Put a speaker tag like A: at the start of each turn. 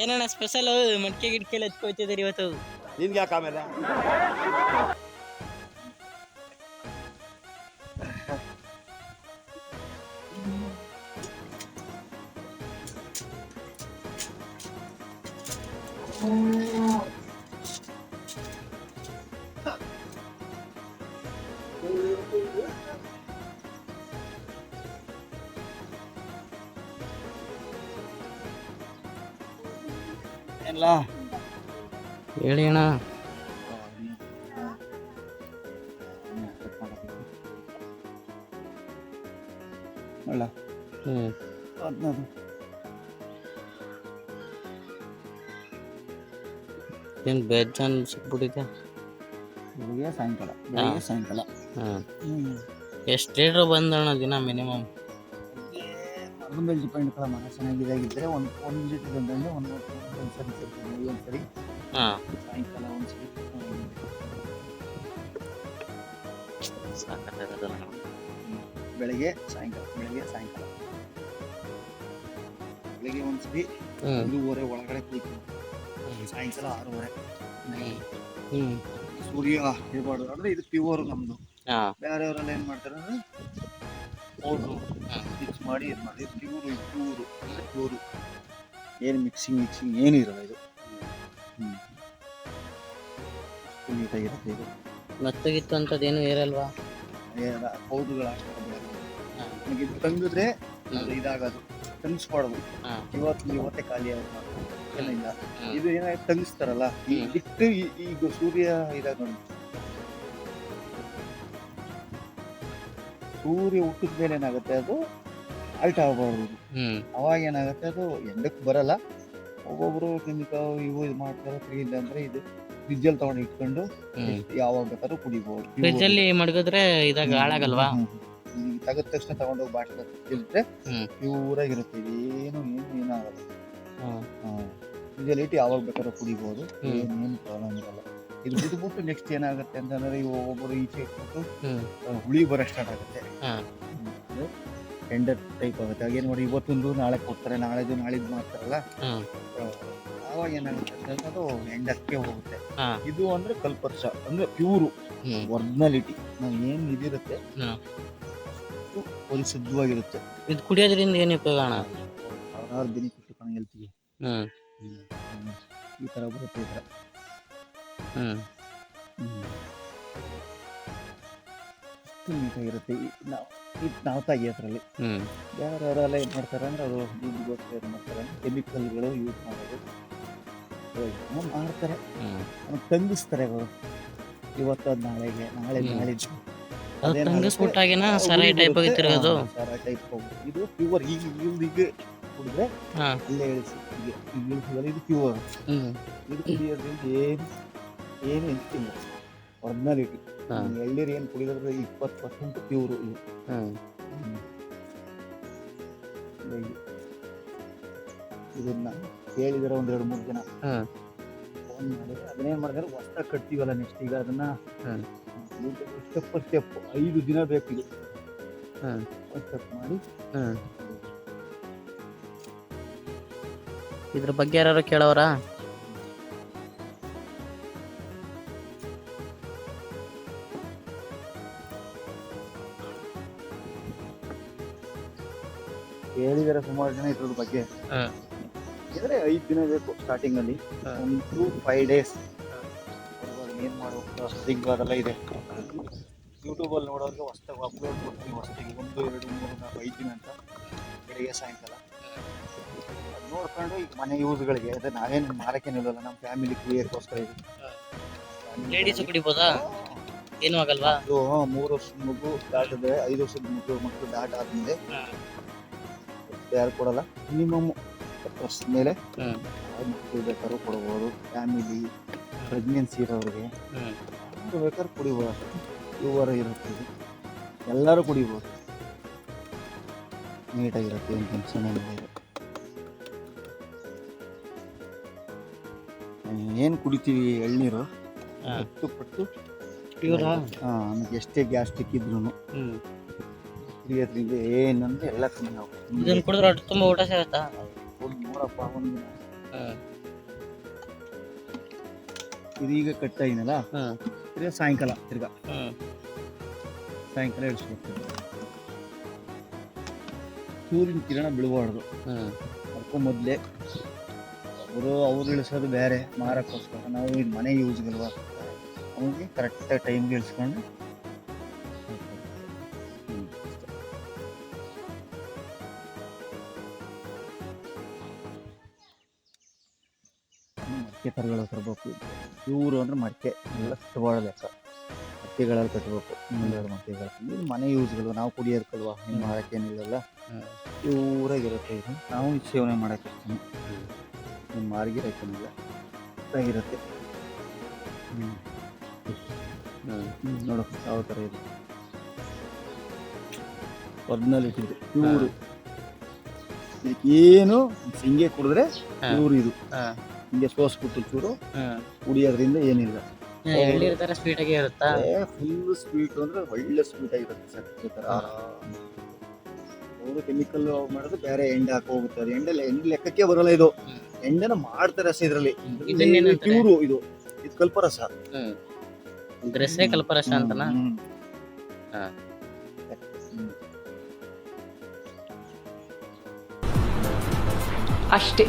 A: ಏನಣ್ಣ ಸ್ಪೆಷಲ್ ಮಡಿಕೆ ಗಿಡ್ಕೆಲ್ಲ ಎತ್ಕೊಯ್ತಿದ್ದೀರಿ ಇವತ್ತು?
B: ನಿನ್ಗೆ ಯಾಕೆ ಆಮೇಲೆ ಎಲ್ಲ
A: ಹೇಳಿ ಅಣ್ಣ.
B: ಅಲ್ಲ
A: ಹ್ಮ್ ಏನ್ ಬೇಜಾನ್ ಸಿಕ್ಬಿಟ್ಟಿದೆ.
B: ಬೆಳಿಗ್ಗೆ ಸಾಯಂಕಾಲ
A: ಎಷ್ಟು ಲೀಟ್ರ್ ಬಂದಣ್ಣ ದಿನ ಮಿನಿಮಮ್?
B: ಅದ್ರ ಮೇಲೆ ಡಿಪೆಂಡ್ ಕಲ. ಮನೆ ಚೆನ್ನಾಗಿದ್ದಾಗಿದ್ದರೆ ಒಂದು ಲೀಟ್ರ್ ಬಂದಂಗೆ ಒಂದು ಸರಿ
A: ಹಾಂ
B: ಸಾಯಂಕಾಲ ಒಂದ್ಸರಿ ಬೆಳಗ್ಗೆ ಸಾಯಂಕಾಲ ಬೆಳಗ್ಗೆ ಒಂದ್ಸರಿ 5:30 ಒಳಗಡೆ ಕುಯ್ತೀವಿ. ಸಾಯಂಕಾಲ 6:30. ಸೂರ್ಯ ಇರಬಾರ್ದು ಅಂದ್ರೆ ಇದು ಪ್ಯೂರ್ ನಮ್ದು. ಬೇರೆಯವರೆಲ್ಲ ಏನ್ ಮಾಡ್ತಾರೆ ಅಂದ್ರೆ ಪೌಡ್ರು ಮಿಕ್ಸ್ ಮಾಡಿ ಇದು ಮಾಡಿ. ಪ್ಯೂರು ಏನು ಮಿಕ್ಸಿಂಗ್ ಏನು ಇರಲ್ಲ ಇದು. ನೀಟಾಗಿರುತ್ತೆ ಇದು.
A: ಮತ್ತಗಿತ್ತು ಅಂತದೇನು ಇರಲ್ವಾ?
B: ಪೌಡ್ರುಗಳು ನಮಗೆ ಇದು ತಂಗಿದ್ರೆ ಇದಾಗೋದು, ತಂಗಿಸ್ಕೊಡೋದು. ಇವತ್ತೇ ಖಾಲಿ ಆಗುತ್ತೆ ಏನಿಲ್ಲ. ಇದು ಏನಾಯ್ತು ತಂಗಿಸ್ತಾರಲ್ಲ, ಬಿಟ್ಟು ಈಗ ಸೂರ್ಯ ಇದಾಗ ನೋಡಿ, ಸೂರ್ಯ ಹುಟ್ಟಿದ ಮೇಲೆ ಏನಾಗುತ್ತೆ ಅದು ಆಲ್ಟ್ ಆಗಬಾರ್ದು. ಅವಾಗ ಏನಾಗುತ್ತೆ ಅದು ಎಂಡಕ್ಕೆ ಬರಲ್ಲ. ಒಬ್ಬೊಬ್ರು ಕೆಮಿಕಲ್ ಇವು ಇದು ಮಾಡ್ತಾರೆ. ಇಲ್ಲ ಅಂದ್ರೆ ಇದು ಫ್ರಿಜ್ಜಲ್ಲಿ ತಗೊಂಡು ಇಟ್ಕೊಂಡು ಯಾವಾಗ ಬೇಕಾದ್ರೂ ಕುಡಿಬಹುದು.
A: ಫ್ರಿಜ್ಜಲ್ಲಿ ಮಡಗಿದ್ರೆ ಇದಾಗ ಹಾಳಾಗಲ್ವಾ?
B: ತೆಗೆದ ತಕ್ಷಣ ತಗೊಂಡೋಗಿ ಬಾಟ್ಲ ಇದ್ರೆ ಪ್ಯೂರಾಗಿರುತ್ತೆ. ಏನಾಗಲ್ಲ. ಫ್ರಿಜ್ಜಲ್ಲಿ ಇಟ್ಟು ಯಾವಾಗ ಬೇಕಾದ್ರೂ ಕುಡಿಬಹುದು. ಏನು ಪ್ರಾಬ್ಲಮ್ ಇರಲ್ಲ. ಇದು ಬಿಟ್ಬಿಟ್ಟು ನೆಕ್ಸ್ಟ್ ಏನಾಗುತ್ತೆ ಅಂತಂದ್ರೆ ಒಬ್ಬೊಬ್ಬರು ಈಚೆ ಇಟ್ಬಿಟ್ಟು ಹುಳಿ ಬರೋ ಸ್ಟಾರ್ಟ್ ಆಗುತ್ತೆ. ಟೆಂಡರ್ ಟೈಪ್ ಆಗುತ್ತೆ. ಹಾಗೇನು ನೋಡಿ, ಇವತ್ತೊಂದು ನಾಳೆ ಕೊಡ್ತಾರೆ, ನಾಳಿದ್ದು ಮಾಡ್ತಾರಲ್ಲ, ಆವಾಗ ಏನಾಗುತ್ತೆ ಅಂತಂದ್ರೆ ಅದು ಎಂಡಕ್ಕೆ ಹೋಗುತ್ತೆ. ಇದು ಅಂದ್ರೆ ಕಲ್ಪರ್ಷ ಅಂದ್ರೆ ಪ್ಯೂರು ಒರಿಜಿನಾಲಿಟಿ. ನಾವು ಏನು ಇದಿರುತ್ತೆ ಪರಿಶುದ್ಧವಾಗಿರುತ್ತೆ.
A: ಇದು ಕುಡಿಯೋದ್ರಿಂದ ಏನು ಉಪಯೋಗ ಅಣ್ಣ?
B: ಸಾವಿರಾರು ಬೆನಿಫಿಟ್ ಕಣ ಹೆಲ್ತ್ಗೆ. ಈ ಥರ ಬರುತ್ತೆ. ಈ ಥರ ನೀಟಾಗಿರುತ್ತೆ. ನಾವು ತೆಗಿಯೋದ್ರಲ್ಲಿ ಯಾರೆಲ್ಲ ಏನು ಮಾಡ್ತಾರೆ ಅಂದ್ರೆ ಅವರು ದುಡ್ಡುಗೋಸ್ಕರ ಏನು ಮಾಡ್ತಾರೆ ಅಂದ್ರೆ ಕೆಮಿಕಲ್ಗಳು ಯೂಸ್ ಮಾಡೋದು ಮಾಡ್ತಾರೆ. ತಂಗಿಸ್ತಾರೆ ಅವರು. ಇವತ್ತು ಅದು ನಾಳೆಗೆ, ನಾಳಿದ್ದು
A: ಸರಾಯಿ ಟೈಪ್
B: ಹೋಗುತ್ತೆ. ಇದು ಪ್ಯೂರ್. ಈಗ ಕುಡಿದ್ರೆ ಅಲ್ಲೇ ಇಳಿಸಿ ಇದು ಪ್ಯೂರ್. ಇದು ಕುಡಿಯೋದ್ರಿಂದ ಏನು ಇರ್ತಿಲ್ಲ. ಒರಿಜಿನಾಲಿಟಿ. ಎಳ್ಳೀರು ಏನು ಕುಡಿಯೋದ್ರೆ 20% ಪ್ಯೂರು ಇದು. ಇದನ್ನ ಕೇಳಿದಾರೆ 1-2-3 ಜನ ಫೋನ್ ಮಾಡಿದ್ರೆ ಅದನ್ನೇನ್ ಮಾಡಿದಾರೆ, ಹೊಸ್ದಾಗಿ ಕಟ್ತೀವಲ್ಲ ನೆಕ್ಸ್ಟ್, ಈಗ ಅದನ್ನ ಸ್ಟೆಪ್ 5 ದಿನ ಬೇಕಿದೆ. ಸ್ಟೆಪ್ ಮಾಡಿ
A: ಇದ್ರ ಬಗ್ಗೆ ಯಾರು ಕೇಳೋರಾ?
B: ಹೇಳಿದಾರೆ ಸುಮಾರು ಜನ ಇದ್ರ ಬಗ್ಗೆ. ಇದ್ರೆ 5 ದಿನ ಬೇಕು ಸ್ಟಾರ್ಟಿಂಗ್ ಅಲ್ಲಿ. 1 to 5 days ಏನ್ ಮಾಡಬೇಕು ಸ್ಟ್ರಿಂಗ್ ಅದೆಲ್ಲ ಇದೆ. ಯೂಟ್ಯೂಬ್ ಅಲ್ಲಿ ನೋಡೋರಿಗೆ ಹೊಸ್ದಾಗಿ ಅಪ್ಲೋಡ್ ಮಾಡ್ತೀನಿ. ಹೊಸ್ದಾಗಿ 1, 2, 3, 4, 5 ದಿನ ಅಂತ ಬೆಳಿಗ್ಗೆ ಸಾಯಂಕಾಲ ಅದು ನೋಡ್ಕೊಂಡು ಈಗ ಮನೆ ಯೂಸ್ಗಳಿಗೆ. ಅದೇ ನಾವೇನು ಮಾರಕ್ಕೆ ನಿಲ್ಲಲ್ಲ, ನಮ್ಮ ಫ್ಯಾಮಿಲಿ ಕುಡಿಯೋಕ್ಕೋಸ್ಕರ ಇದೆ.
A: ಲೇಡೀಸ್ ಕುಡಿಬೋದಾ? ಏನು ಆಗಲ್ವಾ?
B: ಅದು 3 ವರ್ಷದ ಮಗು ದಾಟಿದ್ರೆ, 5 ವರ್ಷದ ಮಕ್ಕಳು ದಾಟ್ ಆದ್ಮೇಲೆ ಯಾರು ಕೊಡಲ್ಲ. ಮಿನಿಮಮ್ 10 ವರ್ಷದ ಮೇಲೆ ಮಕ್ಕಳು ಬೇಕಾದ್ರೂ ಕೊಡ್ಬೋದು. ಫ್ಯಾಮಿಲಿ ಪ್ರೆಗ್ನೆನ್ಸಿ ಇರೋರಿಗೆ ಬೇಕಾದ್ರೆ ಕುಡಿಬೋದು. ಪ್ಯೂರ್ ಇರುತ್ತೆ. ಎಲ್ಲರೂ ಕುಡಿಬೋದು. ನೀಟಾಗಿರುತ್ತೆ. ಏನು ಟೆನ್ಷನ್ ಏನಿದೆ. ಏನು ಕುಡಿತೀವಿ ಎಳ್ನೀರು 10 ಪಟ್ಟು
A: ಪ್ಯೂರಾ.
B: ನಮಗೆ ಎಷ್ಟೇ ಗ್ಯಾಸ್ಟ್ರಿಕ್ ಇದ್ರೂ ಕುಡಿಯೋದ್ರಿಂದ ಏನಂದ್ರೆ ಎಲ್ಲ ಕಮ್ಮಿ ಆಗುತ್ತೆ.
A: ಇದನ್ನು ಕುಡಿದ್ರೆ ತುಂಬಾ ಊಟ ಸಿಗುತ್ತಾ?
B: ನೋಡಪ್ಪ, ಒಂದಿನ
A: ಹ್ಮ್
B: ಇದೀಗ ಕಟ್ ಆಗಿನಲ್ಲ,
A: ಹ್ಮ್
B: ತಿರ್ಗಾ ಸಾಯಂಕಾಲ
A: ಹ್ಮ್
B: ಸಾಯಂಕಾಲ ಇಳಿಸ್ಬೇಕು. ಸೂರ್ಯನ ಕಿರಣ ಬೀಳಬಾರ್ದು.
A: ಹ್ಮ್
B: ಅದಕ್ಕೂ ಮೊದಲೇ ಅವ್ರು ಇಳಿಸೋದು ಬೇರೆ ಮಾರಕ್ಕೋಸ್ಕರ, ನಾವು ಇದು ಮನೆ ಯೂಸ್ಗಲ್ವಾ, ಅವನಿಗೆ ಕರೆಕ್ಟಾಗಿ ಟೈಮ್ಗೆ ಇಳಿಸ್ಕೊಂಡು ಮಡಿಕೆ ಥರಗಳು ತರಬೇಕು. ಇವರು ಅಂದ್ರೆ ಮಡಿಕೆ ಎಲ್ಲ ಕಟ್ಟಬಾರ್ದು ಲೆಕ್ಕ, ಮಡಿಕೆಗಳಲ್ಲಿ ಕಟ್ಟಬೇಕು. ಒಂದೆರಡು ಮಡಿಕೆಗಳು ಇದು ಮನೆ ಯೂಸ್ಗಳು, ನಾವು ಕುಡಿಯೋದಕ್ಕಲ್ವಾ, ನಿಮ್ಮ ಮಾರಕ್ಕೇನಿಲ್ಲಲ್ಲ, ಊರಾಗಿರುತ್ತೆ. ಇದು ನಾವು ಸೇವನೆ ಮಾಡೋಕ್ಕಿರ್ತೀನಿ, ನಿಮ್ಮ ಮಾರ್ಗಿರಕ್ಕೇನಿಲ್ಲ ಇರುತ್ತೆ. ನೋಡು ಯಾವ ಥರ ಇದೆ ಒರಿಜಿನಲ್ ಇಟ್ಟಿದ್ದು ಇವರು. ಏನು ಹಿಂಗೆ ಕುಡಿದ್ರೆ ಇವರು ಇದು ಹಿಂಗೆ ಸೋಸ್ಬಿಟ್ಟು ಚೂರು ಕುಡಿಯೋದ್ರಿಂದ ಏನಿಲ್ಲ.
A: ಎಳ್ನೀರ್ ತರ ಸ್ವೀಟ್ ಆಗಿ ಇರುತ್ತಾ?
B: ಫುಲ್ ಸ್ವೀಟ್ ಅಂದ್ರೆ ಒಳ್ಳೆ ಸ್ವೀಟ್ ಆಗಿರುತ್ತೆ ಸಕ್ಕರೆ ಥರ. ಅವರು ಕೆಮಿಕಲ್ ಮಾಡೋದು ಬೇರೆ, ಎಂಡೆ ಹಾಕಿ ಹೋಗುತ್ತೆ. ಅದು ಎಂಡೆ ಲೆಕ್ಕಕ್ಕೆ ಬರಲ್ಲ. ಇದು ಎಂಡೆನ ಮಾಡ್ತಾರೆ ರಸ ಇದರಲ್ಲಿ. ಪ್ಯೂರು ಇದು ಕಲ್ಪರಸ.
A: ಇದ್ರ ಹೆಸರೇ ಕಲ್ಪರಸ ಅಂತನಾ?
C: ಅಷ್ಟೇ.